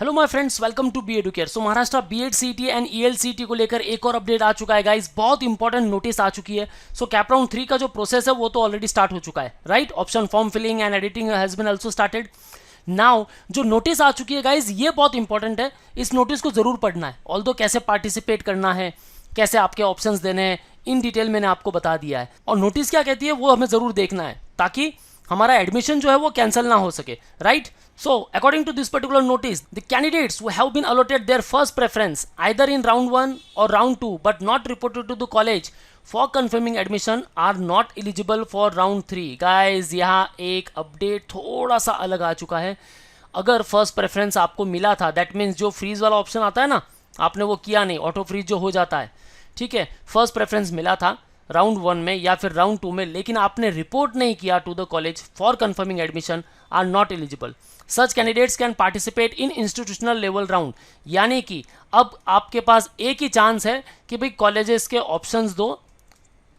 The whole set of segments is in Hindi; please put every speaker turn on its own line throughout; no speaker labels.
Hello my friends, welcome to B Educare. So Maharashtra BEd CT and ELCT को लेकर एक और अपडेट आ चुका है गाइस। बहुत इंपॉर्टेंट नोटिस आ चुकी है। सो कैप राउंड 3 का जो प्रोसेस है वो तो ऑलरेडी स्टार्ट हो चुका है, right. Option form filling and editing has been also started. Now जो नोटिस आ चुकी है गाइज, ये बहुत इंपॉर्टेंट है। इस नोटिस को जरूर पढ़ना है। ऑल्दो कैसे पार्टिसिपेट करना है, कैसे आपके ऑप्शंस देने हैं, इन डिटेल मैंने आपको बता दिया है। और नोटिस क्या कहती है वो हमें जरूर देखना है, ताकि हमारा एडमिशन जो है वो कैंसिल ना हो सके, right. So, according to this particular notice, the candidates who have been allotted their first preference either in round 1 or round 2 but not reported to the college for confirming admission are not eligible for round 3. Guys, यहाँ एक अपडेट थोड़ा सा अलग आ चुका है। अगर फर्स्ट प्रेफरेंस आपको मिला था, दैट मीन्स जो फ्रीज वाला ऑप्शन आता है ना, आपने वो किया नहीं, ऑटो फ्रीज जो हो जाता है, ठीक है। फर्स्ट प्रेफरेंस मिला था राउंड 1 में या फिर राउंड 2 में, लेकिन आपने रिपोर्ट नहीं किया to the college for confirming admission, are not eligible. Such candidates can participate in institutional level round. यानी कि अब आपके पास एक ही चांस है कि भाई कॉलेजेस के ऑप्शंस दो,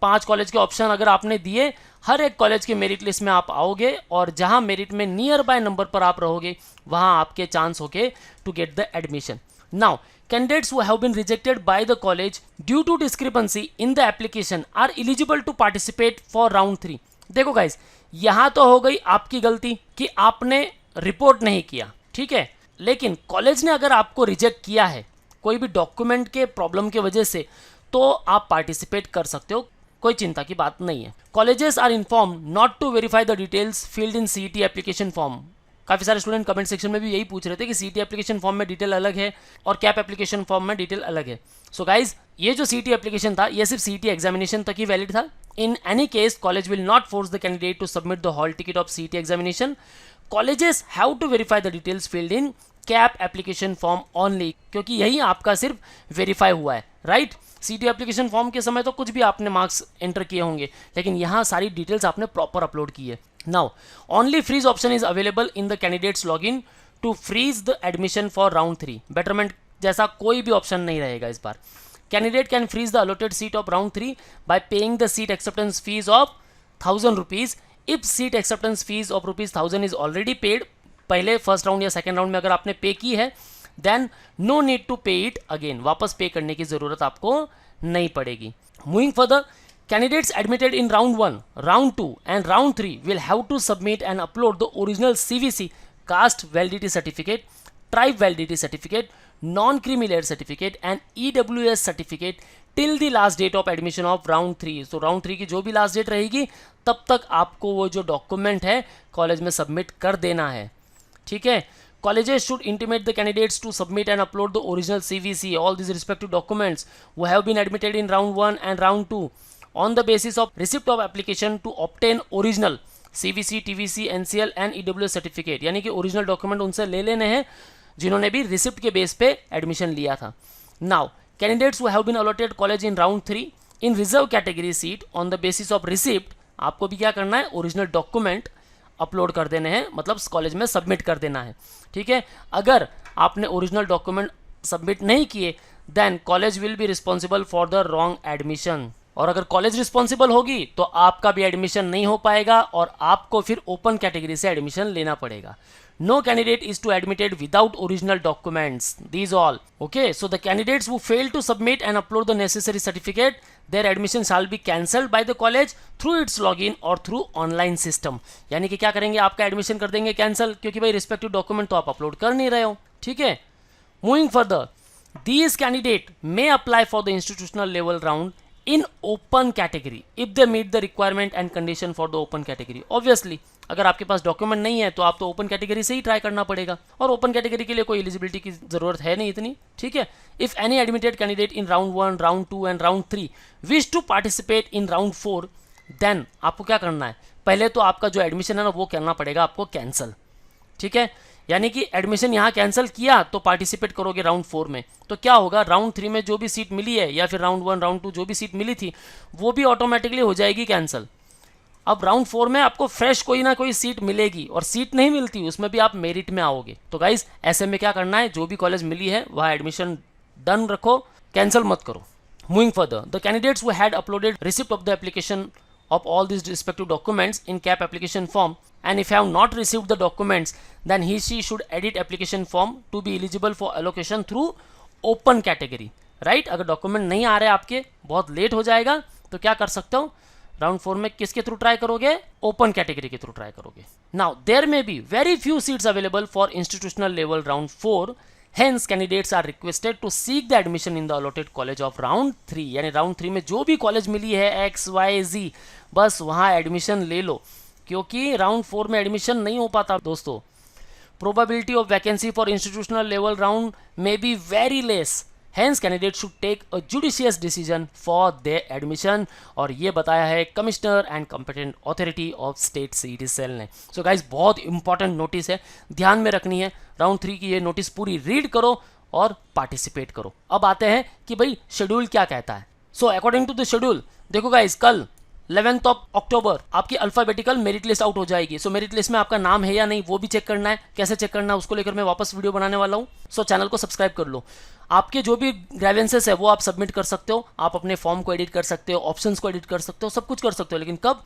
5 कॉलेज के ऑप्शन अगर आपने दिए, हर एक कॉलेज के मेरिट लिस्ट में आप आओगे और जहां मेरिट में नियर बाय नंबर पर आप रहोगे वहां आपके चांस होगे to get the admission. Now candidates who have been rejected by the college due to discrepancy in the application are eligible to participate for round 3. देखो गाइज, यहां तो हो गई आपकी गलती कि आपने रिपोर्ट नहीं किया, ठीक है। लेकिन कॉलेज ने अगर आपको रिजेक्ट किया है कोई भी डॉक्यूमेंट के प्रॉब्लम की वजह से, तो आप पार्टिसिपेट कर सकते हो, कोई चिंता की बात नहीं है। Colleges are inform not to verify the details field in CET application form. काफ़ी सारे स्टूडेंट कमेंट सेक्शन में भी यही पूछ रहे थे कि सीटी एप्लीकेशन फॉर्म में डिटेल अलग है और कैप एप्लीकेशन फॉर्म में डिटेल अलग है। सो गाइज, ये जो सीटी एप्लीकेशन था ये सिर्फ सीटी एग्जामिनेशन तक ही वैलिड था। In any case college will not force the candidate to submit the hall ticket of CET examination. Colleges have to verify the details field in CAP application form only, क्योंकि यही आपका सिर्फ वेरीफाई हुआ है, राइट। सीटी एप्लीकेशन फॉर्म के समय तो कुछ भी आपने मार्क्स एंटर किए होंगे, लेकिन यहाँ सारी डिटेल्स आपने प्रॉपर अपलोड की है। Now, only freeze option is available in the candidate's login to freeze the admission for round 3. Betterment जैसा कोई भी ऑप्शन नहीं रहेगा इस बार। Candidate can freeze the allotted seat of round 3 by paying the seat acceptance fees of 1000 rupees. If seat acceptance fees of rupees 1000 is already paid, पहले फर्स्ट राउंड या सेकेंड राउंड में अगर आपने पे की है, then no need to pay it again. वापस पे करने की जरूरत आपको नहीं पड़ेगी। Moving further, candidates admitted in round 1, round 2 and round 3 will have to submit and upload the original CVC, caste validity certificate, tribe validity certificate, non-creamy layer certificate and EWS certificate till the last date of admission of round 3. So round 3 की जो भी लास्ट डेट रहेगी तब तक आपको वो जो डॉक्यूमेंट है कॉलेज में सबमिट कर देना है, ठीक है। Colleges should intimate the candidates to submit and upload the original CVC, all these respective documents who have been admitted in round 1 and round 2 on the basis of receipt of application to obtain original CVC, TVC, NCL and EWS certificate। यानी कि ओरिजिनल डॉक्यूमेंट उनसे ले लेने हैं जिन्होंने भी रिसिप्ट के बेस पे एडमिशन लिया था। Now candidates who have been allotted college in round 3 in reserve category seat on the basis of receipt, आपको भी क्या करना है, ओरिजिनल डॉक्यूमेंट अपलोड कर देने हैं, मतलब कॉलेज में सबमिट कर देना है, ठीक है। अगर आपने ओरिजिनल डॉक्यूमेंट सबमिट नहीं किए, then college will be responsible for the wrong admission. और अगर कॉलेज रिस्पॉन्सिबल होगी तो आपका भी एडमिशन नहीं हो पाएगा और आपको फिर ओपन कैटेगरी से एडमिशन लेना पड़ेगा। No candidate is to admitted without original documents. These all. Okay, so the candidates who fail to submit and upload the necessary certificate, their admission shall be cancelled by the college through its login or through online system. यानी कि क्या करेंगे, आपका एडमिशन कर देंगे कैंसिल, क्योंकि भाई रिस्पेक्टिव डॉक्यूमेंट तो आप अपलोड कर नहीं रहे हो, ठीक है। Moving further, these candidate may apply for the institutional level round in open category if they meet the requirement and condition for the open category. Obviously, अगर आपके पास डॉक्यूमेंट नहीं है तो आप तो ओपन कैटेगरी से ही ट्राई करना पड़ेगा, और ओपन कैटेगरी के लिए कोई एलिजिबिलिटी की जरूरत है नहीं इतनी, ठीक है। If any admitted candidate in round 1, round 2 and round 3 wish to participate in round 4, then आपको क्या करना है, पहले तो आपका जो एडमिशन है ना वो करना पड़ेगा आपको कैंसिल, ठीक है। यानी कि एडमिशन यहाँ कैंसिल किया तो पार्टिसिपेट करोगे राउंड 4 में, तो क्या होगा, राउंड 3 में जो भी सीट मिली है या फिर राउंड 1, राउंड 2 जो भी सीट मिली थी वो भी ऑटोमेटिकली हो जाएगी कैंसिल। अब राउंड 4 में आपको फ्रेश कोई ना कोई सीट मिलेगी, और सीट नहीं मिलती उसमें भी आप मेरिट में आओगे। तो गाइज ऐसे में क्या करना है, जो भी कॉलेज मिली है वहाँ एडमिशन डन रखो, कैंसिल मत करो। Moving further, the candidates who had uploaded receipt of the application of all these respective documents in CAP application form and if have not received the documents, then he she should edit application form to be eligible for allocation through open category, right? अगर डॉक्यूमेंट नहीं आ रहे आपके, बहुत लेट हो जाएगा, तो क्या कर सकते हो, राउंड 4 में किसके थ्रू ट्राई करोगे, ओपन कैटेगरी के थ्रू ट्राई करोगे. Now there may be very few seats available for institutional level round 4. Hence candidates are requested to seek the admission in the allotted college of round 3. यानी राउंड 3 में जो भी कॉलेज मिली है XYZ, बस वहाँ एडमिशन ले लो, क्योंकि राउंड 4 में एडमिशन नहीं हो पाता दोस्तों. Probability of vacancy for institutional level round may be very less. Hence candidate should take a judicious decision for their admission. और ये बताया है commissioner and competent authority of state CET cell ने. सो गाइज बहुत इंपॉर्टेंट नोटिस है, ध्यान में रखनी है. राउंड 3 की ये नोटिस पूरी रीड करो और पार्टिसिपेट करो. अब आते हैं कि भाई शेड्यूल क्या कहता है. So according to the schedule, देखो गाइज कल 11th ऑफ अक्टूबर आपकी अल्फाबेटिकल मेरिट लिस्ट आउट हो जाएगी. सो मेरिट लिस्ट में आपका नाम है या नहीं वो भी चेक करना है. कैसे चेक करना है उसको लेकर मैं वापस वीडियो बनाने वाला हूँ. सो चैनल को सब्सक्राइब कर लो. आपके जो भी ग्रेवेंसेस है वो आप सबमिट कर सकते हो. आप अपने फॉर्म को एडिट कर सकते हो, ऑप्शंस को एडिट कर सकते हो, सब कुछ कर सकते हो. लेकिन कब,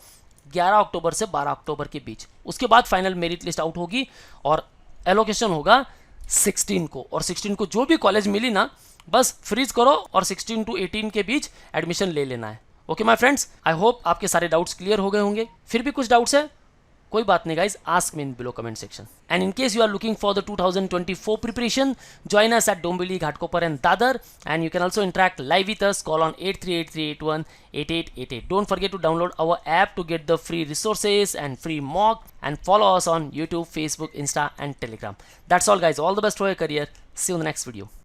11 अक्टूबर से 12 अक्टूबर के बीच. उसके बाद फाइनल मेरिट लिस्ट आउट होगी और एलोकेशन होगा 16 को. और 16 को जो भी कॉलेज मिली ना, बस फ्रीज करो और 16 to 18 के बीच एडमिशन ले लेना है. Okay my friends, I hope आपके सारे डाउट्स क्लियर हो गए होंगे. फिर भी कुछ डाउट्स है, कोई बात नहीं guys, ask me in below comment section. And in case you are looking for the 2024 preparation, join us at Dombivli, Ghatkopar and Dadar, and you can also interact live with us. Call on 8383818888. Don't forget to download our app to get the free resources and free mock, and follow us on YouTube, Facebook, Insta and Telegram. That's all guys, all the best for your career. See you in the next video.